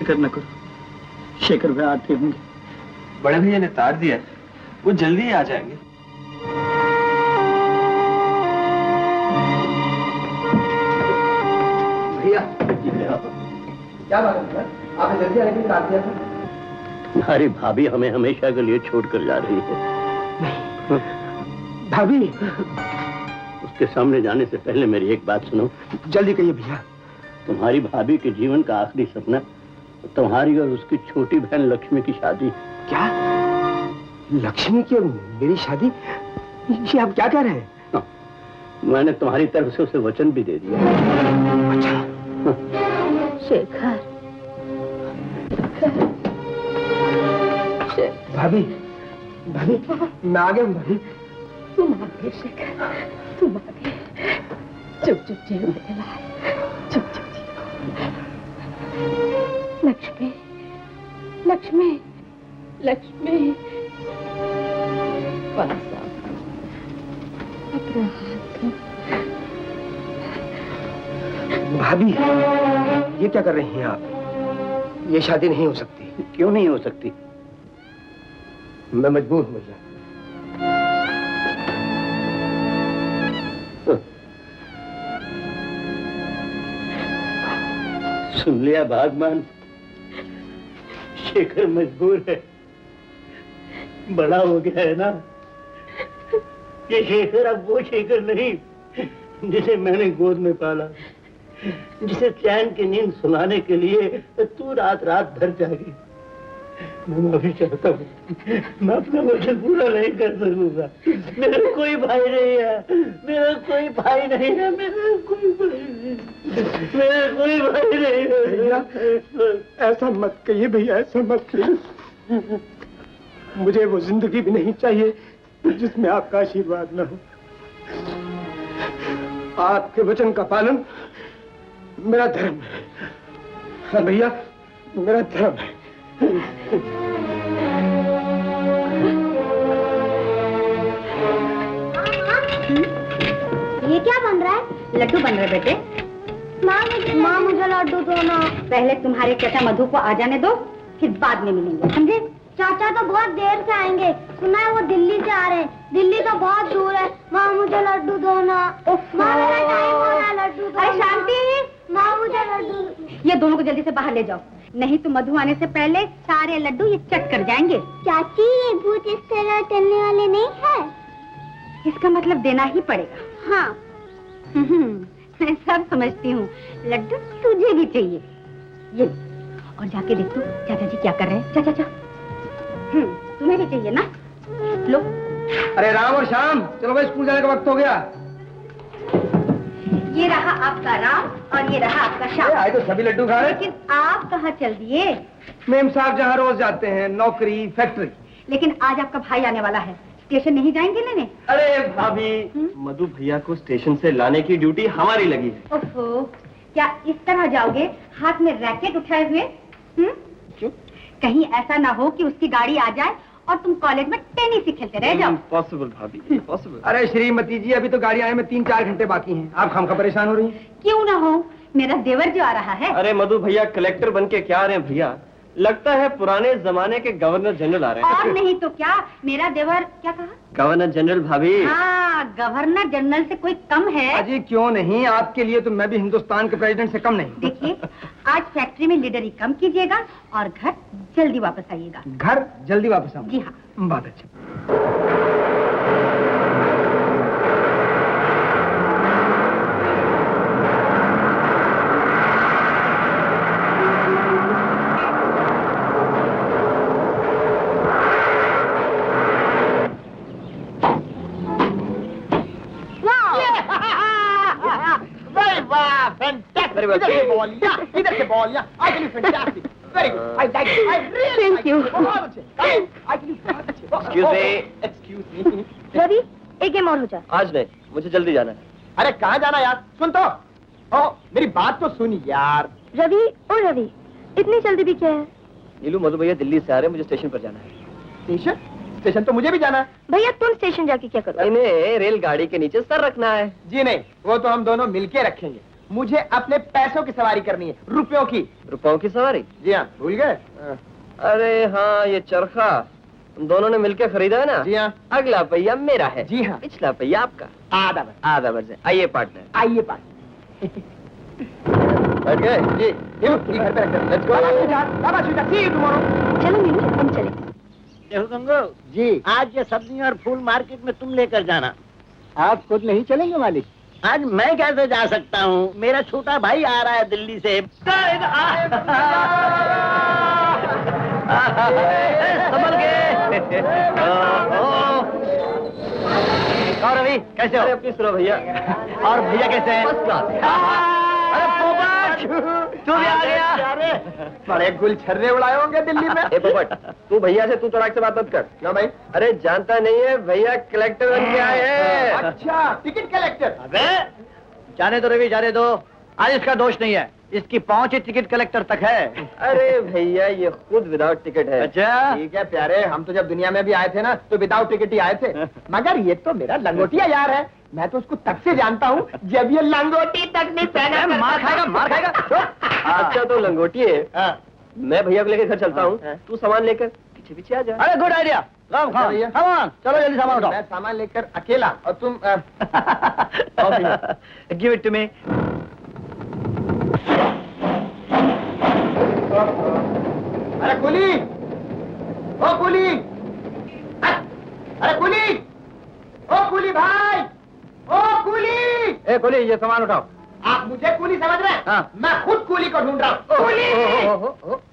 फिक्र न करो, शेखर भाई आते होंगे। बड़े भैया ने तार दिया, वो जल्दी ही आ जाएंगे। भैया क्या बात है, आपने जल्दी आने के लिए तार दिया था? हमारी भाभी हमें हमेशा के लिए छोड़कर जा रही है। नहीं भाभी, उसके सामने जाने से पहले मेरी एक बात सुनो। जल्दी कहिए भैया। तुम्हारी भाभी के जीवन का आखिरी सपना तुम्हारी और उसकी छोटी बहन लक्ष्मी की शादी। क्या? लक्ष्मी की और मेरी शादी? ये आप क्या कह रहे हैं? हाँ, मैंने तुम्हारी तरफ से उसे वचन भी दे दिया। अच्छा। शेखर, भाभी, भाभी, मैं आ गया हूँ भाभी। तुम आ गए शेखर, तुम आ गए। चुप चुप जियो मेरे लाल, चुप चुप जियो। लक्ष्मी, लक्ष्मी, लक्ष्मी, पास आओ, अपना हाथ दो। भाभी, ये क्या कर रही हैं आप? ये शादी नहीं हो सकती। क्यों नहीं हो सकती? मैं मजबूर हूँ भैया। सुन लिया भागमान, शेखर मजबूर है। बड़ा हो गया है ना। ये शेखर अब वो शेखर नहीं जिसे मैंने गोद में पाला, जिसे चैन की नींद सुलाने के लिए तू रात रात भर जागी। मैं माफी चाहता हूँ, मैं अपना वचन पूरा नहीं कर सकूंगा। मेरा कोई भाई नहीं है, मेरा कोई भाई नहीं है, मेरा कोई भाई नहीं, मेरा कोई भाई नहीं है। भैया ऐसा मत कहिए भैया, ऐसा मत कहिए। मुझे वो जिंदगी भी नहीं चाहिए जिसमें आपका आशीर्वाद न हो। आपके वचन का पालन मेरा धर्म है। हाँ भैया, मेरा धर्म है। ये क्या बन रहा है? लड्डू बन रहे बेटे। माँ मुझे लड्डू दो ना। पहले तुम्हारे चाचा मधु को आ जाने दो, फिर बाद में मिलेंगे, समझे? चाचा तो बहुत देर से आएंगे, सुना है वो दिल्ली से आ रहे हैं। दिल्ली तो बहुत दूर है। माँ मुझे लड्डू दो ना। माँ मेरा टाइम हो रहा है, लड्डू दो। अरे शांति, माँ मुझे लड्डू। ये दोनों को जल्दी से बाहर ले जाओ, नहीं तो मधु आने से पहले सारे लड्डू ये चट कर जाएंगे। चाची, ये भूत इस तरह चलने वाले नहीं है। इसका मतलब देना ही पड़ेगा। हाँ। मैं सब समझती हूँ। लड्डू तुझे भी चाहिए। ये और जाके देख तो चाचा जी क्या कर रहे हैं। चाचा, तुम्हें भी चाहिए ना? लो। अरे राम और श्याम, चलो भाई स्कूल जाने का वक्त हो गया। ये रहा आपका राम और ये रहा आपका श्याम। आए तो सभी लड्डू खा रहे। लेकिन आप कहाँ चल दिए? मेम साहब जहाँ रोज जाते हैं, नौकरी, फैक्ट्री। लेकिन आज आपका भाई आने वाला है, स्टेशन नहीं जाएंगे लेने? अरे भाभी, मधु भैया को स्टेशन से लाने की ड्यूटी हमारी लगी है। ओहो, क्या इस तरह जाओगे हाथ में रैकेट उठाए हुए? क्यों? कहीं ऐसा ना हो कि उसकी गाड़ी आ जाए और तुम कॉलेज में टेनिस ही खेलते रह जाओ। पॉसिबल भाभी, पॉसिबल। अरे श्रीमती जी, अभी तो गाड़ी आने में 3-4 घंटे बाकी हैं। आप खामखा परेशान हो रही हैं। क्यों ना हो, मेरा देवर जो आ रहा है। अरे मधु भैया कलेक्टर बन के क्या आ रहे हैं भैया? लगता है पुराने जमाने के गवर्नर जनरल आ रहे हैं। और नहीं तो क्या, मेरा देवर क्या कहा? गवर्नर जनरल भाभी। हाँ, गवर्नर जनरल से कोई कम है? अजी क्यों नहीं, आपके लिए तो मैं भी हिंदुस्तान के प्रेसिडेंट से कम नहीं। देखिए, आज फैक्ट्री में लीडरी कम कीजिएगा और घर जल्दी वापस आइएगा। घर जल्दी वापस आऊँ? जी हाँ। बात अच्छा। इधर से बॉल या I can fantastic, very good, I like it, I really like it, बहुत अच्छे, I can बहुत अच्छे, excuse me, रवि, एक गेम और हो जाए। आज नहीं, मुझे जल्दी जाना है। अरे कहाँ जाना यार, सुन तो, ओ मेरी बात तो सुन यार। रवि, ओ रवि, इतनी जल्दी भी क्या है? नीलू, मधु भैया दिल्ली से आ रहे हैं, मुझे स्टेशन पर जाना है। स्टेशन तो मुझे भी जाना है। भैया तुम स्टेशन जाके क्या करोगे? इन्हें रेलगाड़ी के नीचे सर रखना है। जी नहीं, वो तो हम दोनों मिलके रखेंगे। मुझे अपने पैसों की सवारी करनी है, रुपयों की। रुपयों की सवारी? जी हाँ, भूल गए? अरे हाँ, ये चरखा तुम दोनों ने मिलकर खरीदा है ना? जी हाँ। अगला पहिया मेरा है। जी हाँ। पिछला पहिया आपका। आधा बर्ज। आइए पार्टनर। आइए पास। बैठ गए? जी, ये घर पे रख दो। Let's go. बाबा स्वीटहार्ट, सी यू टुमारो। चलो मीनू, हम चले। देखो गंगो जी। आज ये सब्जी और फूल मार्केट में तुम लेकर जाना। आप खुद नहीं चलेंगे मालिक? आज मैं कैसे जा सकता हूँ? मेरा छोटा भाई आ रहा है दिल्ली से। संभल के। और अभी कैसे हो? अरे अपनी सुनो भैया। और भैया कैसे हैं? First class. अरे पोपट, तू भी आ गया? बड़े गुल छर्रे उड़ाए होंगे दिल्ली में। ए पोपट, तू भैया से तू तड़ाक से बात मत कर ना भाई। अरे जानता नहीं है, भैया कलेक्टर बन के आए हैं। अच्छा, टिकट कलेक्टर। अबे जाने दो रवि, जाने दो। आज इसका दोष नहीं है, इसकी पहुंच ही टिकट कलेक्टर तक है। अरे भैया ये खुद विदाउट टिकट है। अच्छा ठीक है प्यारे, हम तो जब दुनिया में भी आए थे ना तो विदाउट टिकट ही आए थे। मगर ये तो मेरा लंगोटिया यार है, मैं तो उसको तब से जानता हूँ जब ये लंगोटी तक नहीं पहना। मार खाएगा, मार खाएगा। अच्छा तो लंगोटी है। मैं भैया को लेकर घर चलता हूँ, तू सामान लेकर पीछे पीछे आ जा। अरे गुड आइडिया। भैया। चलो जल्दी सामान उठाओ। मैं सामान लेकर अकेला और तुम गिव इट टू मी। अरे कुली, ओ कुली, अरे कुली, ओ कुली भाई, ओ कुली। ए कुली, ये सामान उठाओ। आप मुझे कुली समझ रहे हैं? हाँ। मैं खुद कुली को ढूंढ रहा हूँ। कुली,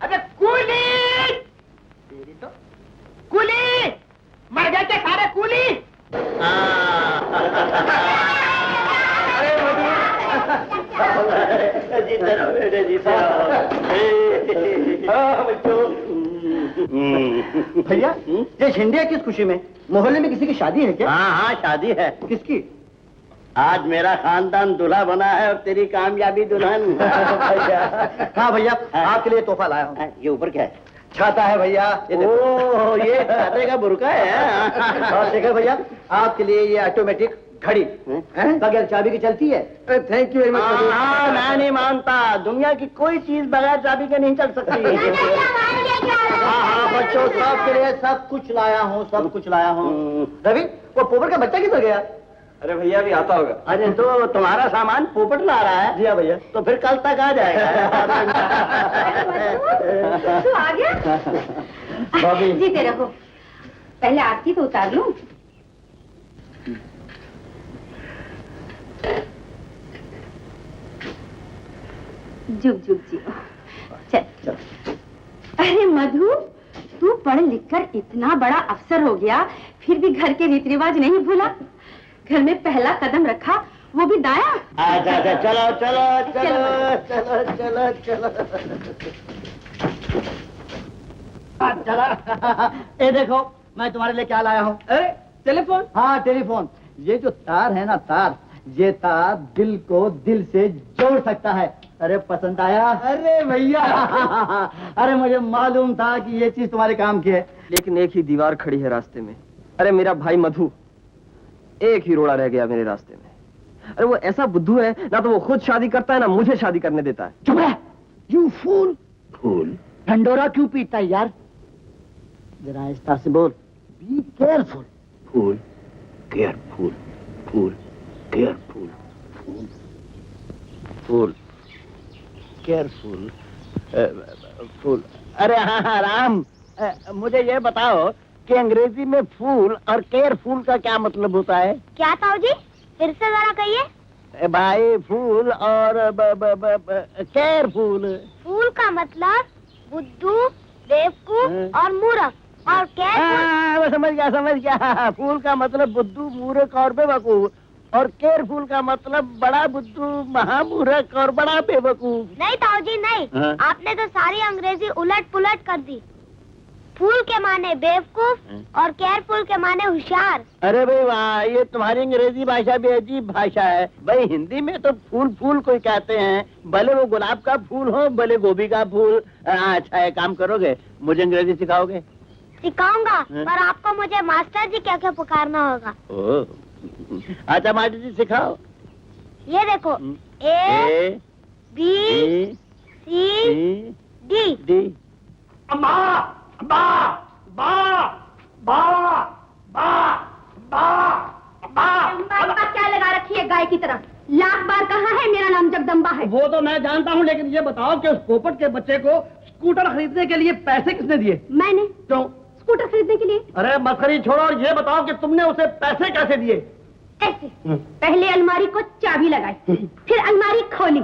अरे कुली, तेरी तो कुली, मर गए क्या सारे कुली? जीते रहो बेटे, जीते रहो। भैया, ये झंडिया किस खुशी में? मोहल्ले में किसी की शादी है क्या? हाँ हाँ, शादी है। किसकी? आज मेरा खानदान दूल्हा बना है और तेरी कामयाबी दुल्हन। हाँ भैया, आपके लिए तोहफा लाया हूँ। ये ऊपर क्या है? छाता है भैया। ओह, ये छाते का बुरका है। और शेखर भैया, आपके लिए ये ऑटोमेटिक घड़ी बगैर चाबी की चलती है। Thank you very much. हाँ, मैं नहीं मानता, दुनिया की कोई चीज बगैर चाबी के नहीं चल सकती। हाँ हाँ बच्चों, सबके लिए सब कुछ लाया हूँ, सब कुछ लाया हूँ। रवि, वो पोपट का बच्चा किधर गया? अरे भैया भी आता होगा। अरे तो तुम्हारा सामान पोपट ला रहा है? जी हाँ भैया। तो फिर कल तक आ जाएगा। तू आ गया? भाभी। जीते रहो। पहले आरती तो उतार लूं। जुग जुग जियो। चल। अरे मधु, तू पढ़ लिखकर इतना बड़ा अफसर हो गया, फिर भी घर के रीति रिवाज नहीं भूला। घर में पहला कदम रखा, वो भी दाया। अच्छा, चलो चलो चलो चलो चलो चलो। चला। ये देखो, मैं तुम्हारे लिए क्या लाया हूँ। अरे टेलीफोन। हाँ टेलीफोन। ये जो तार है ना, तार, ये तार दिल को दिल से जोड़ सकता है। अरे पसंद आया? अरे भैया। अरे मुझे मालूम था कि ये चीज तुम्हारे काम की है। लेकिन एक ही दीवार खड़ी है रास्ते में। अरे मेरा भाई मधु, एक ही रोड़ा रह गया मेरे रास्ते में। अरे वो ऐसा बुद्धू है, ना तो वो खुद शादी करता है ना मुझे शादी करने देता है। चुप है, यू फूल। फूल? ढंडोरा क्यों पीटता है यार? जरा आहिस्ता से बोल। Be careful. Fool, careful, fool, careful, fool, fool, careful, fool. अरे हाँ राम, मुझे ये बताओ कि अंग्रेजी में फूल और केयरफुल का क्या मतलब होता है? क्या ताऊ जी, फिर से जरा कहिए। भाई फूल और केयरफुल। फूल का मतलब बुद्धू, बेवकूफ और मूर्ख, और केयरफुल। मैं समझ गया। फूल का मतलब बुद्धू, मूर्ख और बेवकूफ, और केयरफुल का मतलब बड़ा बुद्धू, महामूर्ख और बड़ा बेवकूफ। नहीं ताऊ जी नहीं, हाँ? आपने तो सारी अंग्रेजी उलट पुलट कर दी। फूल के माने बेवकूफ और केयरफुल के माने होशियार। अरे भाई वाह, ये तुम्हारी अंग्रेजी भाषा भी अजीब भाषा है। भाई हिंदी में तो फूल फूल कोई कहते हैं, भले वो गुलाब का फूल हो, भले गोभी का फूल। अच्छा एक काम करोगे, मुझे अंग्रेजी सिखाओगे? सिखाऊंगा, पर आपको मुझे मास्टर जी क्या क्या पुकारना होगा। अच्छा मास्टर जी सिखाओ। ये देखो, A B C D D. अम्मा अम्मा बा बा बा बा अम्मा क्या लगा रखी है गाय की तरह? लाख बार कहा है मेरा नाम जगदम्बा है। वो तो मैं जानता हूँ, लेकिन ये बताओ कि उस पोपट के बच्चे को स्कूटर खरीदने के लिए पैसे किसने दिए? मैंने। क्यों? स्कूटर खरीदने के लिए। अरे मस्करी छोड़ो और ये बताओ कि तुमने उसे पैसे कैसे दिए? ऐसे पहले अलमारी को चाबी लगाई, फिर अलमारी खोली,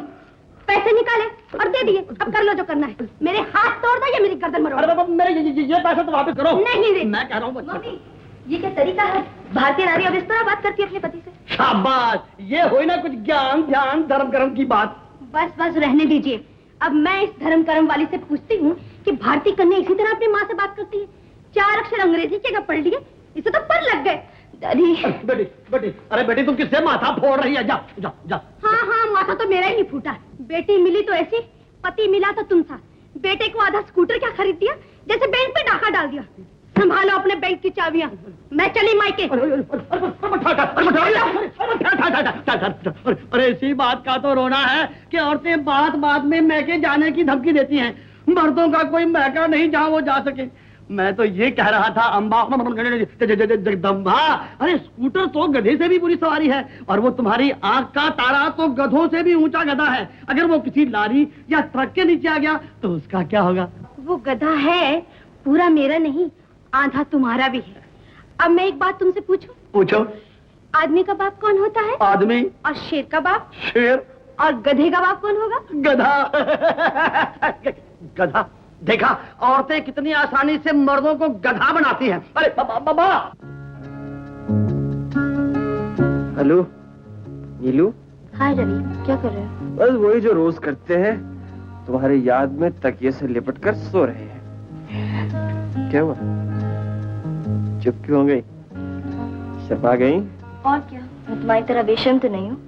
पैसे निकाले और दे दिए। अब कर लो जो करना है। मेरे हाथ तोड़ दो या मेरी गर्दन मरोड़ अरे दो। बाबा मेरे ये पैसे तो वापस करो। नहीं रे। मैं कह रहा हूँ मम्मी, ये क्या तरीका है? भारतीय नारी अब इस तरह बात करती है अपने पति से? शाबाश, ये हुई ना कुछ ज्ञान ध्यान धर्म कर्म की बात। बस बस रहने दीजिए। अब मैं इस धर्म कर्म वाली से पूछती हूँ कि भारतीय कन्या इसी तरह अपनी माँ से बात करती है? 4 अक्षर अंग्रेजी के अगर पढ़ लिए, इसे तो पर लग गए। दादी। बेटी बेटी, अरे बेटी तुम किससे माथा फोड़ रही है? जा जा जा। हाँ, माथा तो मेरा ही नहीं फूटा। बेटी मिली तो ऐसी, पति मिला तो तुम था। बेटे को आधा स्कूटर क्या खरीद दिया, जैसे बैंक पे डाका डाल दिया। संभालो अपने बैंक की चाबियां, मैं चली मायके। अरे इसी बात का तो रोना है कि औरतें बात बात में मैके जाने की धमकी देती हैं। मर्दों का कोई मैका नहीं जहाँ वो जा सके। मैं तो ये कह रहा था अम्बा जगदम्बा, अरे स्कूटर तो गधे से भी बुरी सवारी है, और वो तुम्हारी आंख का तारा तो गधों से भी ऊंचा गधा है। अगर वो किसी लारी या ट्रक के नीचे आ गया तो उसका क्या होगा? वो गधा है, पूरा मेरा नहीं, आधा तुम्हारा भी है। अब मैं एक बात तुमसे पूछूं? पूछो। आदमी का बाप कौन होता है? आदमी। और शेर का बाप? शेर। और गधे का बाप कौन होगा? गधा। गधा। देखा औरतें कितनी आसानी से मर्दों को गधा बनाती हैं। अरे बाबा। हेलो नीलू। हाय रवि, क्या कर रहे हो? बस वही जो रोज करते हैं, तुम्हारी याद में तकिए से लिपट कर सो रहे हैं। क्या हुआ, चुप क्यों हो गई? शर्मा गई? और क्या, मैं तुम्हारी तरह बेशर्म तो नहीं हूँ।